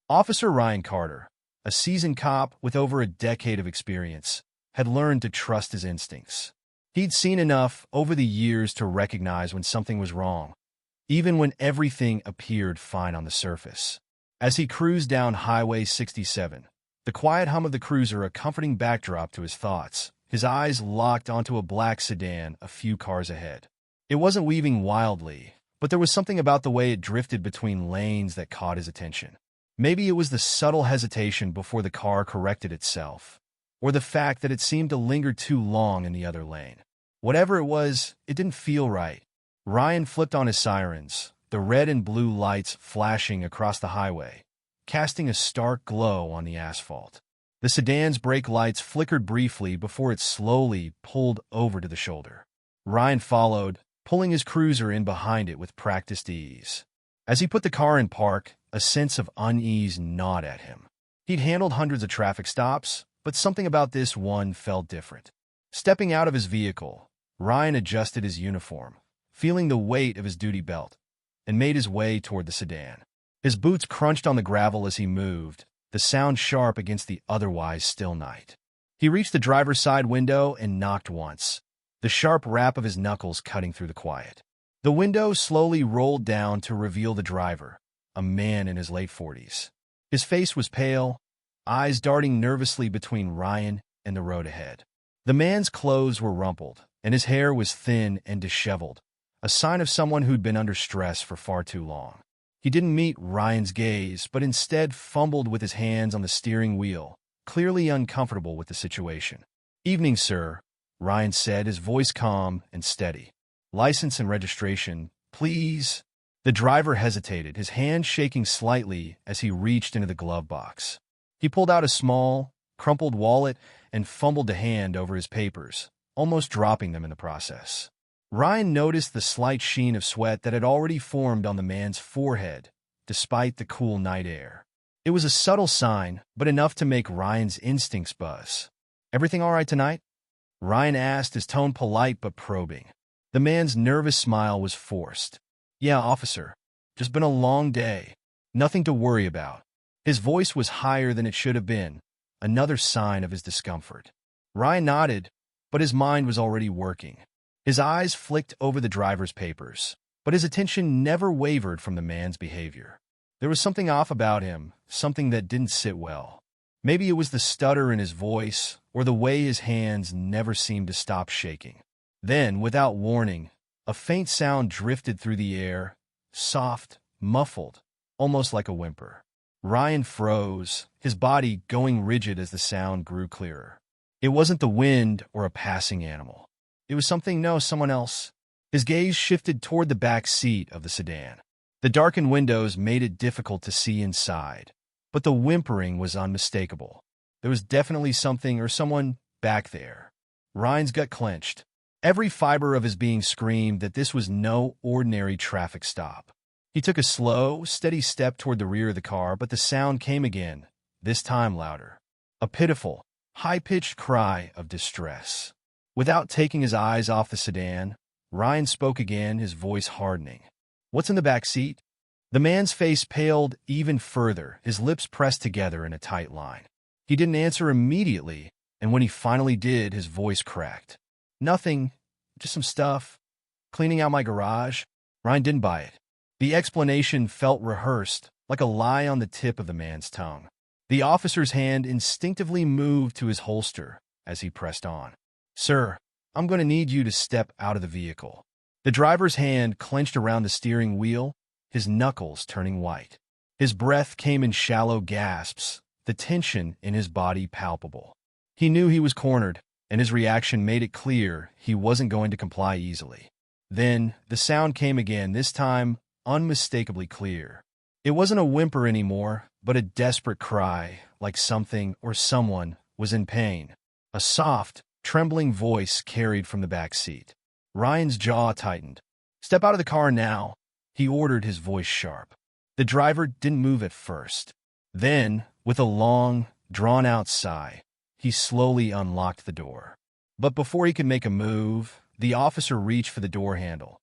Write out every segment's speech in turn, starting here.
Officer Ryan Carter, a seasoned cop with over a decade of experience, had learned to trust his instincts. He'd seen enough over the years to recognize when something was wrong, even when everything appeared fine on the surface. As he cruised down Highway 67, the quiet hum of the cruiser a comforting backdrop to his thoughts, his eyes locked onto a black sedan a few cars ahead. It wasn't weaving wildly, but there was something about the way it drifted between lanes that caught his attention. Maybe it was the subtle hesitation before the car corrected itself, or the fact that it seemed to linger too long in the other lane. Whatever it was, it didn't feel right. Ryan flipped on his sirens, the red and blue lights flashing across the highway, casting a stark glow on the asphalt. The sedan's brake lights flickered briefly before it slowly pulled over to the shoulder. Ryan followed, pulling his cruiser in behind it with practiced ease. As he put the car in park, a sense of unease gnawed at him. He'd handled hundreds of traffic stops, but something about this one felt different. Stepping out of his vehicle, Ryan adjusted his uniform, feeling the weight of his duty belt, and made his way toward the sedan. His boots crunched on the gravel as he moved, the sound sharp against the otherwise still night. He reached the driver's side window and knocked once, the sharp rap of his knuckles cutting through the quiet. The window slowly rolled down to reveal the driver, a man in his late 40s. His face was pale, eyes darting nervously between Ryan and the road ahead. The man's clothes were rumpled, and his hair was thin and disheveled, a sign of someone who'd been under stress for far too long. He didn't meet Ryan's gaze, but instead fumbled with his hands on the steering wheel, clearly uncomfortable with the situation. "Evening, sir," Ryan said, his voice calm and steady. "License and registration, please." The driver hesitated, his hand shaking slightly as he reached into the glove box. He pulled out a small, crumpled wallet and fumbled a hand over his papers, almost dropping them in the process. Ryan noticed the slight sheen of sweat that had already formed on the man's forehead, despite the cool night air. It was a subtle sign, but enough to make Ryan's instincts buzz. "Everything all right tonight?" Ryan asked, his tone polite but probing. The man's nervous smile was forced. "Yeah, officer. Just been a long day. Nothing to worry about." His voice was higher than it should have been, another sign of his discomfort. Ryan nodded, but his mind was already working. His eyes flicked over the driver's papers, but his attention never wavered from the man's behavior. There was something off about him, something that didn't sit well. Maybe it was the stutter in his voice, or the way his hands never seemed to stop shaking. Then, without warning, a faint sound drifted through the air, soft, muffled, almost like a whimper. Ryan froze, his body going rigid as the sound grew clearer. It wasn't the wind or a passing animal. It was someone else. His gaze shifted toward the back seat of the sedan. The darkened windows made it difficult to see inside, but the whimpering was unmistakable. There was definitely something or someone back there. Ryan's gut clenched. Every fiber of his being screamed that this was no ordinary traffic stop. He took a slow, steady step toward the rear of the car, but the sound came again, this time louder. A pitiful, high-pitched cry of distress. Without taking his eyes off the sedan, Ryan spoke again, his voice hardening. "What's in the back seat?" The man's face paled even further, his lips pressed together in a tight line. He didn't answer immediately, and when he finally did, his voice cracked. "Nothing, just some stuff. Cleaning out my garage." Ryan didn't buy it. The explanation felt rehearsed, like a lie on the tip of the man's tongue. The officer's hand instinctively moved to his holster as he pressed on. "Sir, I'm going to need you to step out of the vehicle." The driver's hand clenched around the steering wheel, his knuckles turning white. His breath came in shallow gasps, the tension in his body palpable. He knew he was cornered, and his reaction made it clear he wasn't going to comply easily. Then, the sound came again, this time unmistakably clear. It wasn't a whimper anymore, but a desperate cry, like something or someone was in pain. A soft, trembling voice carried from the back seat. Ryan's jaw tightened. "Step out of the car now," he ordered, his voice sharp. The driver didn't move at first. Then, with a long, drawn-out sigh, he slowly unlocked the door. But before he could make a move, the officer reached for the door handle,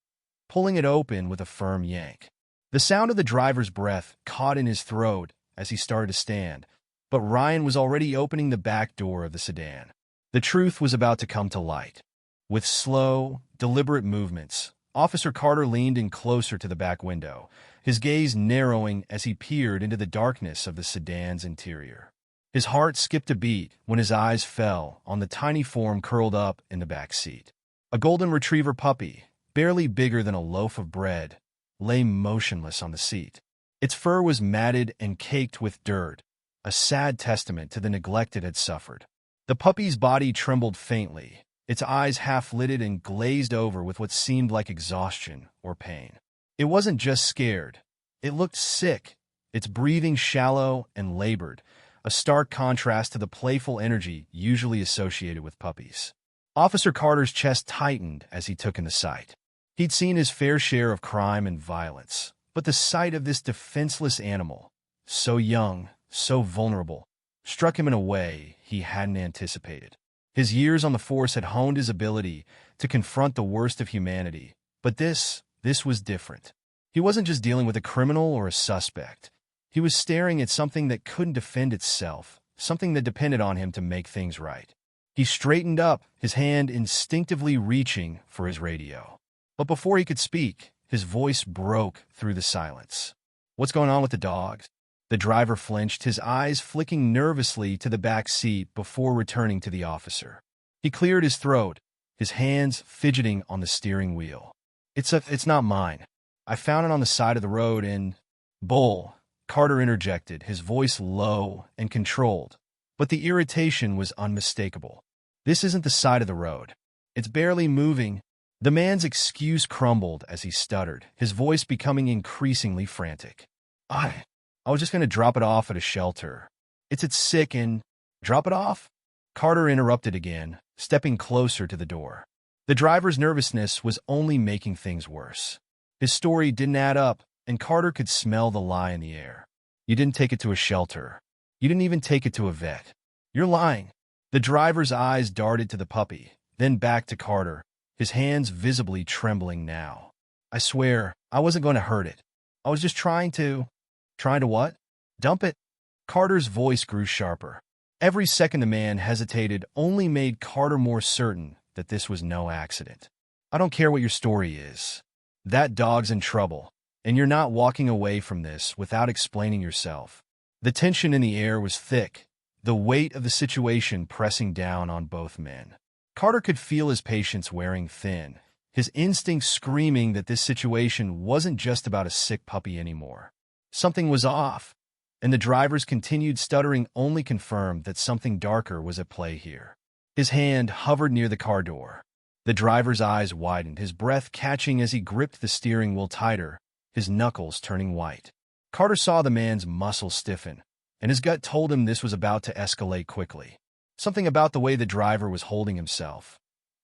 pulling it open with a firm yank. The sound of the driver's breath caught in his throat as he started to stand, but Ryan was already opening the back door of the sedan. The truth was about to come to light. With slow, deliberate movements, Officer Carter leaned in closer to the back window, his gaze narrowing as he peered into the darkness of the sedan's interior. His heart skipped a beat when his eyes fell on the tiny form curled up in the back seat. A golden retriever puppy, barely bigger than a loaf of bread, lay motionless on the seat. Its fur was matted and caked with dirt, a sad testament to the neglect it had suffered. The puppy's body trembled faintly, its eyes half-lidded and glazed over with what seemed like exhaustion or pain. It wasn't just scared. It looked sick, its breathing shallow and labored, a stark contrast to the playful energy usually associated with puppies. Officer Carter's chest tightened as he took in the sight. He'd seen his fair share of crime and violence, but the sight of this defenseless animal, so young, so vulnerable, struck him in a way he hadn't anticipated. His years on the force had honed his ability to confront the worst of humanity, but this was different. He wasn't just dealing with a criminal or a suspect. He was staring at something that couldn't defend itself, something that depended on him to make things right. He straightened up, his hand instinctively reaching for his radio. But before he could speak, his voice broke through the silence. "What's going on with the dogs?" The driver flinched, his eyes flicking nervously to the back seat before returning to the officer. He cleared his throat, his hands fidgeting on the steering wheel. It's not mine. I found it on the side of the road in..." "Bull," Carter interjected, his voice low and controlled, but the irritation was unmistakable. "This isn't the side of the road. It's barely moving." The man's excuse crumbled as he stuttered, his voice becoming increasingly frantic. I was just going to drop it off at a shelter. It's sick and..." "Drop it off?" Carter interrupted again, stepping closer to the door. The driver's nervousness was only making things worse. His story didn't add up, and Carter could smell the lie in the air. "You didn't take it to a shelter. You didn't even take it to a vet. You're lying." The driver's eyes darted to the puppy, then back to Carter, his hands visibly trembling now. "I swear, I wasn't going to hurt it. I was just trying to..." "Trying to what?" "Dump it." Carter's voice grew sharper. Every second the man hesitated only made Carter more certain that this was no accident. "I don't care what your story is. That dog's in trouble, and you're not walking away from this without explaining yourself." The tension in the air was thick, the weight of the situation pressing down on both men. Carter could feel his patience wearing thin, his instincts screaming that this situation wasn't just about a sick puppy anymore. Something was off, and the driver's continued stuttering only confirmed that something darker was at play here. His hand hovered near the car door. The driver's eyes widened, his breath catching as he gripped the steering wheel tighter, his knuckles turning white. Carter saw the man's muscles stiffen, and his gut told him this was about to escalate quickly. Something about the way the driver was holding himself,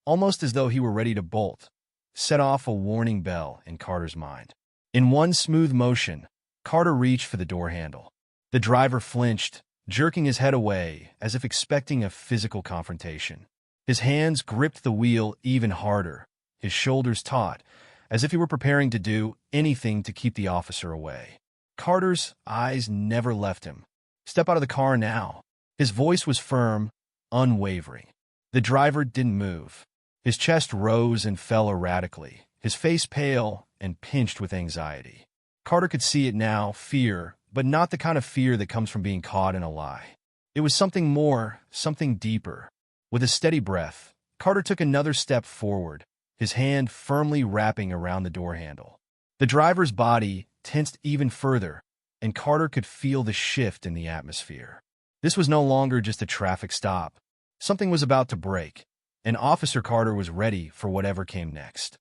almost as though he were ready to bolt, set off a warning bell in Carter's mind. In one smooth motion, Carter reached for the door handle. The driver flinched, jerking his head away as if expecting a physical confrontation. His hands gripped the wheel even harder, his shoulders taut, as if he were preparing to do anything to keep the officer away. Carter's eyes never left him. "Step out of the car now." His voice was firm, unwavering. The driver didn't move. His chest rose and fell erratically, his face pale and pinched with anxiety. Carter could see it now, fear, but not the kind of fear that comes from being caught in a lie. It was something more, something deeper. With a steady breath, Carter took another step forward, his hand firmly wrapping around the door handle. The driver's body tensed even further, and Carter could feel the shift in the atmosphere. This was no longer just a traffic stop. Something was about to break, and Officer Carter was ready for whatever came next.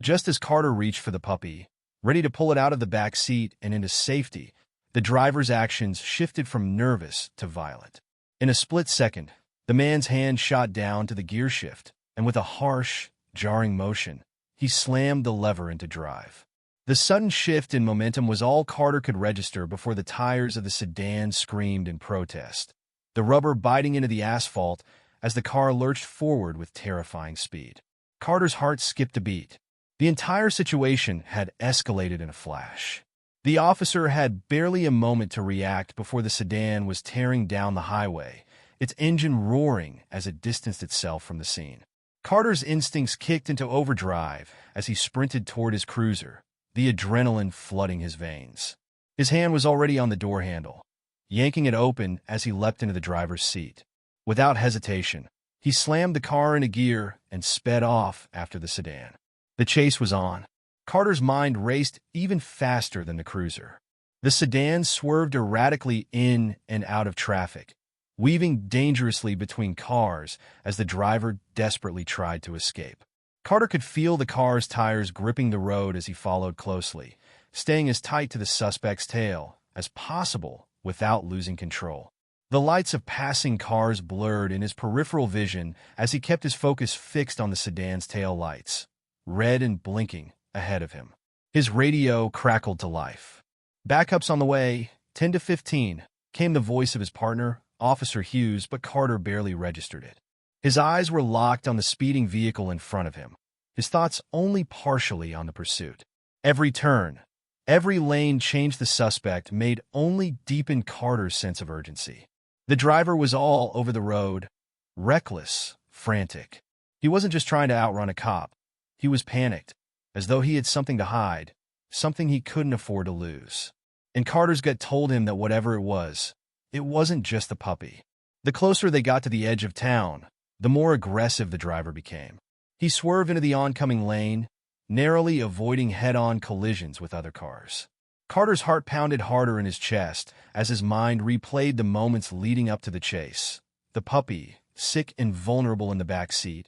Just as Carter reached for the puppy, ready to pull it out of the back seat and into safety, the driver's actions shifted from nervous to violent. In a split second, the man's hand shot down to the gear shift, and with a harsh, jarring motion, he slammed the lever into drive. The sudden shift in momentum was all Carter could register before the tires of the sedan screamed in protest, the rubber biting into the asphalt as the car lurched forward with terrifying speed. Carter's heart skipped a beat. The entire situation had escalated in a flash. The officer had barely a moment to react before the sedan was tearing down the highway, its engine roaring as it distanced itself from the scene. Carter's instincts kicked into overdrive as he sprinted toward his cruiser, the adrenaline flooding his veins. His hand was already on the door handle, yanking it open as he leapt into the driver's seat. Without hesitation, he slammed the car into gear and sped off after the sedan. The chase was on. Carter's mind raced even faster than the cruiser. The sedan swerved erratically in and out of traffic, weaving dangerously between cars as the driver desperately tried to escape. Carter could feel the car's tires gripping the road as he followed closely, staying as tight to the suspect's tail as possible without losing control. The lights of passing cars blurred in his peripheral vision as he kept his focus fixed on the sedan's tail lights, red and blinking ahead of him. His radio crackled to life. "Backup's on the way, 10 to 15, came the voice of his partner, Officer Hughes, but Carter barely registered it. His eyes were locked on the speeding vehicle in front of him, his thoughts only partially on the pursuit. Every turn, every lane change the suspect made only deepen Carter's sense of urgency. The driver was all over the road, reckless, frantic. He wasn't just trying to outrun a cop. He was panicked, as though he had something to hide, something he couldn't afford to lose. And Carter's gut told him that whatever it wasn't just the puppy. The closer they got to the edge of town, the more aggressive the driver became. He swerved into the oncoming lane, narrowly avoiding head-on collisions with other cars. Carter's heart pounded harder in his chest as his mind replayed the moments leading up to the chase. The puppy, sick and vulnerable in the back seat,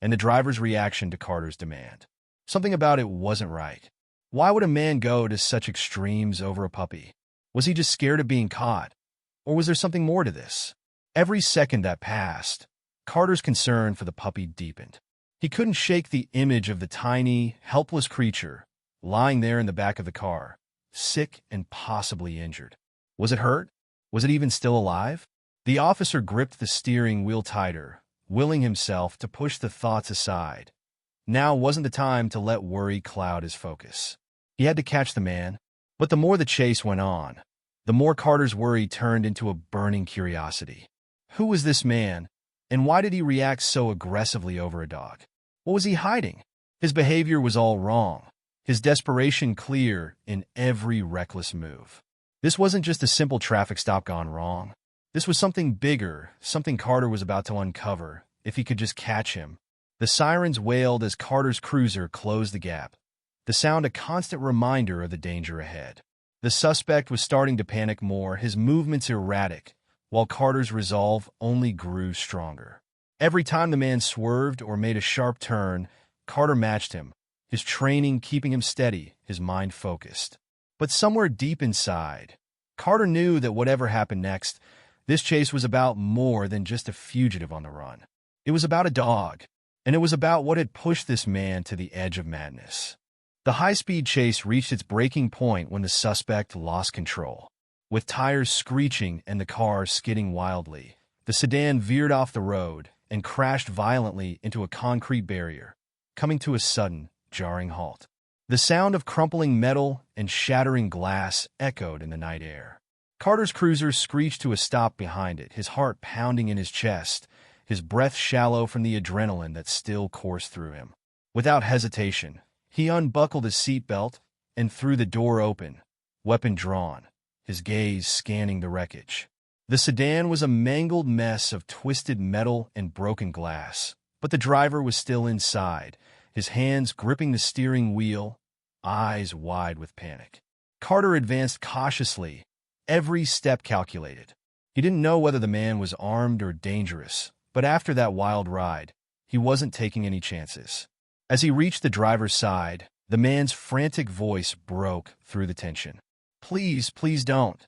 and the driver's reaction to Carter's demand. Something about it wasn't right. Why would a man go to such extremes over a puppy? Was he just scared of being caught? Or was there something more to this? Every second that passed, Carter's concern for the puppy deepened. He couldn't shake the image of the tiny, helpless creature lying there in the back of the car, sick and possibly injured. Was it hurt? Was it even still alive? The officer gripped the steering wheel tighter, willing himself to push the thoughts aside. Now wasn't the time to let worry cloud his focus. He had to catch the man, but the more the chase went on, the more Carter's worry turned into a burning curiosity. Who was this man, and why did he react so aggressively over a dog? What was he hiding? His behavior was all wrong, his desperation clear in every reckless move. This wasn't just a simple traffic stop gone wrong. This was something bigger, something Carter was about to uncover, if he could just catch him. The sirens wailed as Carter's cruiser closed the gap, the sound a constant reminder of the danger ahead. The suspect was starting to panic more, his movements erratic, while Carter's resolve only grew stronger. Every time the man swerved or made a sharp turn, Carter matched him, his training keeping him steady, his mind focused. But somewhere deep inside, Carter knew that whatever happened next, this chase was about more than just a fugitive on the run. It was about a dog, and it was about what had pushed this man to the edge of madness. The high-speed chase reached its breaking point when the suspect lost control. With tires screeching and the car skidding wildly, the sedan veered off the road and crashed violently into a concrete barrier, coming to a sudden, jarring halt. The sound of crumpling metal and shattering glass echoed in the night air. Carter's cruiser screeched to a stop behind it, his heart pounding in his chest, his breath shallow from the adrenaline that still coursed through him. Without hesitation, he unbuckled his seatbelt and threw the door open, weapon drawn, his gaze scanning the wreckage. The sedan was a mangled mess of twisted metal and broken glass, but the driver was still inside, his hands gripping the steering wheel, eyes wide with panic. Carter advanced cautiously, every step calculated. He didn't know whether the man was armed or dangerous, but after that wild ride, he wasn't taking any chances. As he reached the driver's side, the man's frantic voice broke through the tension. "Please, please don't.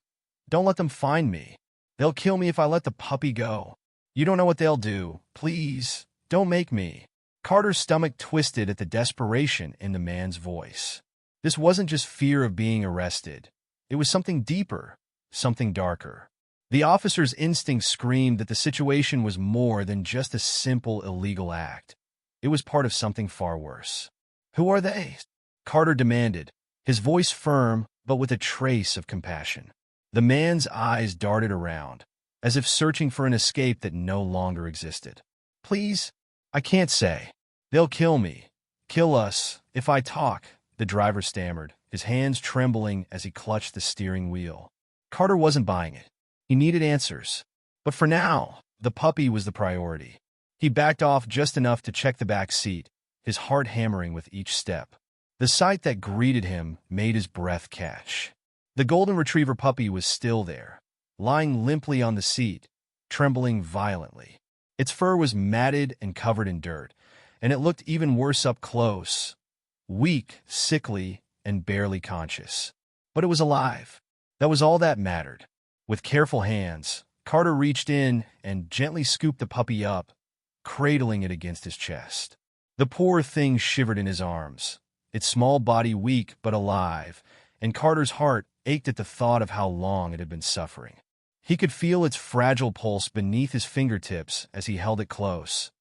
Don't let them find me. They'll kill me if I let the puppy go. You don't know what they'll do. Please, don't make me." Carter's stomach twisted at the desperation in the man's voice. This wasn't just fear of being arrested. It was something deeper, something darker. The officer's instinct screamed that the situation was more than just a simple illegal act. It was part of something far worse. "Who are they?" Carter demanded, his voice firm but with a trace of compassion. The man's eyes darted around, as if searching for an escape that no longer existed. "Please, I can't say. They'll kill me. Kill us, if I talk," the driver stammered, his hands trembling as he clutched the steering wheel. Carter wasn't buying it. He needed answers. But for now, the puppy was the priority. He backed off just enough to check the back seat, his heart hammering with each step. The sight that greeted him made his breath catch. The golden retriever puppy was still there, lying limply on the seat, trembling violently. Its fur was matted and covered in dirt, and it looked even worse up close, weak, sickly, and barely conscious. But it was alive. That was all that mattered. With careful hands, Carter reached in and gently scooped the puppy up, cradling it against his chest. The poor thing shivered in his arms, its small body weak but alive, and Carter's heart ached at the thought of how long it had been suffering. He could feel its fragile pulse beneath his fingertips as he held it close,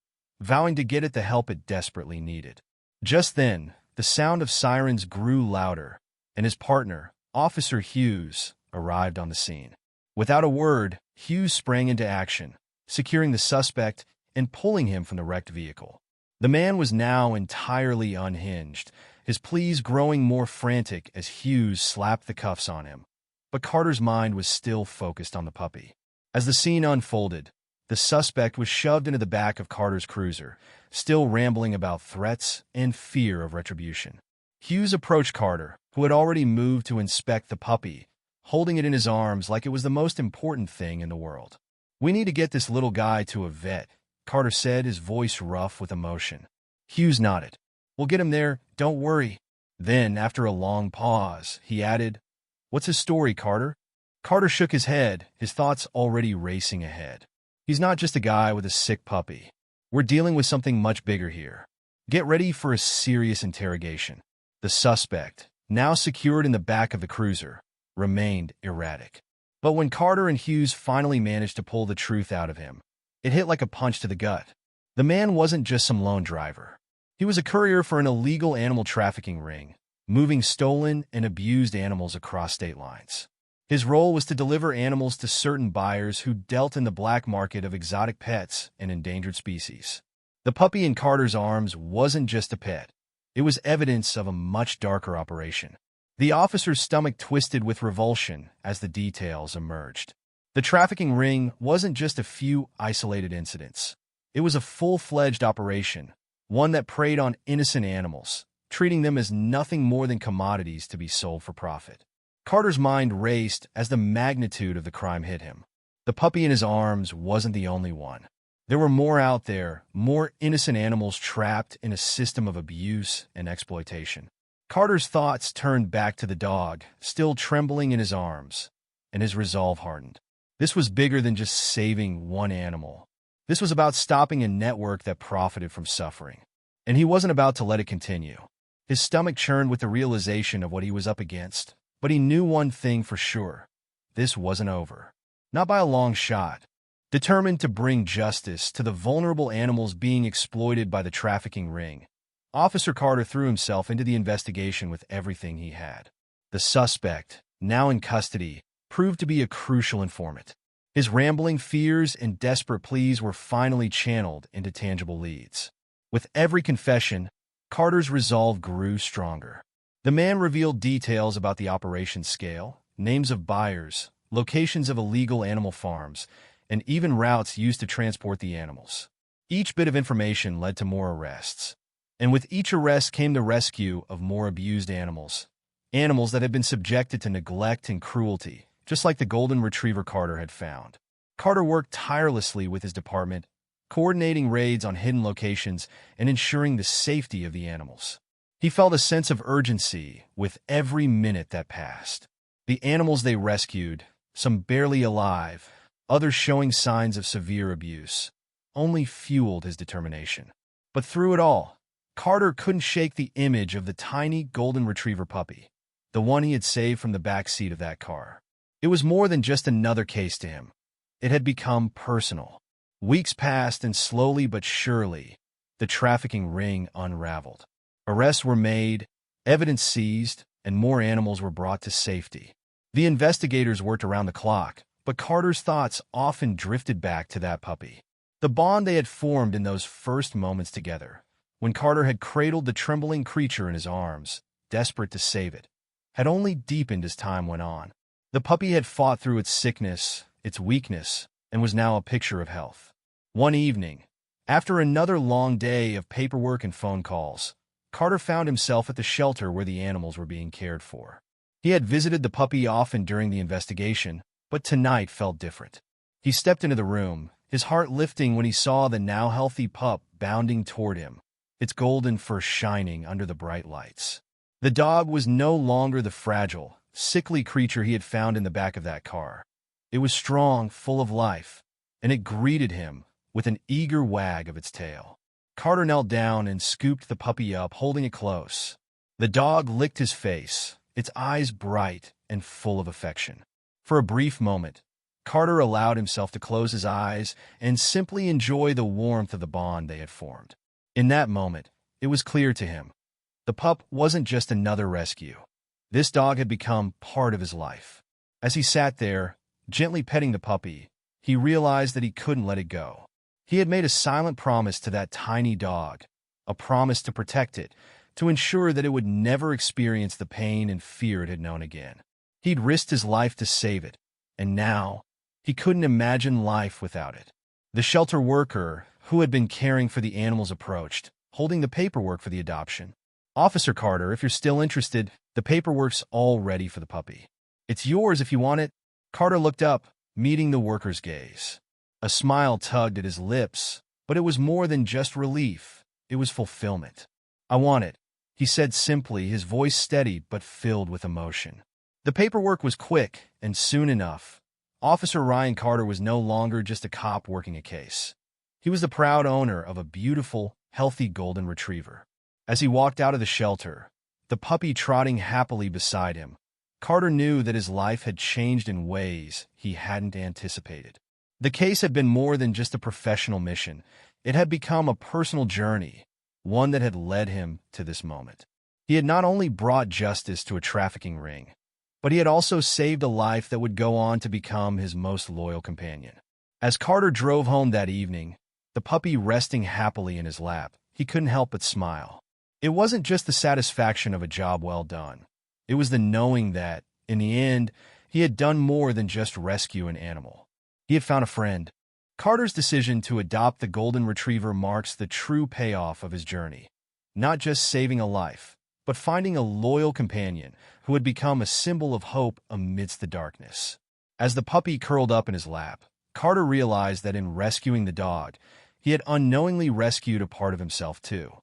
vowing to get it the help it desperately needed. Just then, the sound of sirens grew louder, and his partner, Officer Hughes, arrived on the scene. Without a word, Hughes sprang into action, securing the suspect and pulling him from the wrecked vehicle. The man was now entirely unhinged, his pleas growing more frantic as Hughes slapped the cuffs on him. But Carter's mind was still focused on the puppy. As the scene unfolded, the suspect was shoved into the back of Carter's cruiser, still rambling about threats and fear of retribution. Hughes approached Carter, who had already moved to inspect the puppy, holding it in his arms like it was the most important thing in the world. "We need to get this little guy to a vet," Carter said, his voice rough with emotion. Hughes nodded. "We'll get him there, don't worry." Then, after a long pause, he added, "What's his story, Carter?" Carter shook his head, his thoughts already racing ahead. "He's not just a guy with a sick puppy. We're dealing with something much bigger here. Get ready for a serious interrogation." The suspect, now secured in the back of the cruiser, remained erratic. But when Carter and Hughes finally managed to pull the truth out of him, it hit like a punch to the gut. The man wasn't just some lone driver. He was a courier for an illegal animal trafficking ring, moving stolen and abused animals across state lines. His role was to deliver animals to certain buyers who dealt in the black market of exotic pets and endangered species. The puppy in Carter's arms wasn't just a pet. It was evidence of a much darker operation. The officer's stomach twisted with revulsion as the details emerged. The trafficking ring wasn't just a few isolated incidents. It was a full-fledged operation, one that preyed on innocent animals, treating them as nothing more than commodities to be sold for profit. Carter's mind raced as the magnitude of the crime hit him. The puppy in his arms wasn't the only one. There were more out there, more innocent animals trapped in a system of abuse and exploitation. Carter's thoughts turned back to the dog, still trembling in his arms, and his resolve hardened. This was bigger than just saving one animal. This was about stopping a network that profited from suffering. And he wasn't about to let it continue. His stomach churned with the realization of what he was up against, but he knew one thing for sure. This wasn't over. Not by a long shot. Determined to bring justice to the vulnerable animals being exploited by the trafficking ring, Officer Carter threw himself into the investigation with everything he had. The suspect, now in custody, proved to be a crucial informant. His rambling fears and desperate pleas were finally channeled into tangible leads. With every confession, Carter's resolve grew stronger. The man revealed details about the operation's scale, names of buyers, locations of illegal animal farms, and even routes used to transport the animals. Each bit of information led to more arrests. And with each arrest came the rescue of more abused animals. Animals that had been subjected to neglect and cruelty, just like the golden retriever Carter had found. Carter worked tirelessly with his department, coordinating raids on hidden locations and ensuring the safety of the animals. He felt a sense of urgency with every minute that passed. The animals they rescued, some barely alive, others showing signs of severe abuse, only fueled his determination. But through it all, Carter couldn't shake the image of the tiny golden retriever puppy, the one he had saved from the back seat of that car. It was more than just another case to him. It had become personal. Weeks passed, and slowly but surely, the trafficking ring unraveled. Arrests were made, evidence seized, and more animals were brought to safety. The investigators worked around the clock, but Carter's thoughts often drifted back to that puppy. The bond they had formed in those first moments together, when Carter had cradled the trembling creature in his arms, desperate to save it, had only deepened as time went on. The puppy had fought through its sickness, its weakness, and was now a picture of health. One evening, after another long day of paperwork and phone calls, Carter found himself at the shelter where the animals were being cared for. He had visited the puppy often during the investigation, but tonight felt different. He stepped into the room, his heart lifting when he saw the now healthy pup bounding toward him, its golden fur shining under the bright lights. The dog was no longer the fragile, sickly creature he had found in the back of that car. It was strong, full of life, and it greeted him with an eager wag of its tail. Carter knelt down and scooped the puppy up, holding it close. The dog licked his face, its eyes bright and full of affection. For a brief moment, Carter allowed himself to close his eyes and simply enjoy the warmth of the bond they had formed. In that moment, it was clear to him. The pup wasn't just another rescue. This dog had become part of his life. As he sat there, gently petting the puppy, he realized that he couldn't let it go. He had made a silent promise to that tiny dog, a promise to protect it, to ensure that it would never experience the pain and fear it had known again. He'd risked his life to save it, and now he couldn't imagine life without it. The shelter worker, who had been caring for the animals, approached, holding the paperwork for the adoption. "Officer Carter, if you're still interested, the paperwork's all ready for the puppy. It's yours if you want it." Carter looked up, meeting the worker's gaze. A smile tugged at his lips, but it was more than just relief. It was fulfillment. "I want it," he said simply, his voice steady but filled with emotion. The paperwork was quick, and soon enough, Officer Ryan Carter was no longer just a cop working a case. He was the proud owner of a beautiful, healthy golden retriever. As he walked out of the shelter, the puppy trotting happily beside him, Carter knew that his life had changed in ways he hadn't anticipated. The case had been more than just a professional mission. It had become a personal journey, one that had led him to this moment. He had not only brought justice to a trafficking ring, but he had also saved a life that would go on to become his most loyal companion. As Carter drove home that evening, the puppy resting happily in his lap, he couldn't help but smile. It wasn't just the satisfaction of a job well done. It was the knowing that, in the end, he had done more than just rescue an animal. He had found a friend. Carter's decision to adopt the golden retriever marks the true payoff of his journey. Not just saving a life, but finding a loyal companion who had become a symbol of hope amidst the darkness. As the puppy curled up in his lap, Carter realized that in rescuing the dog, he had unknowingly rescued a part of himself too.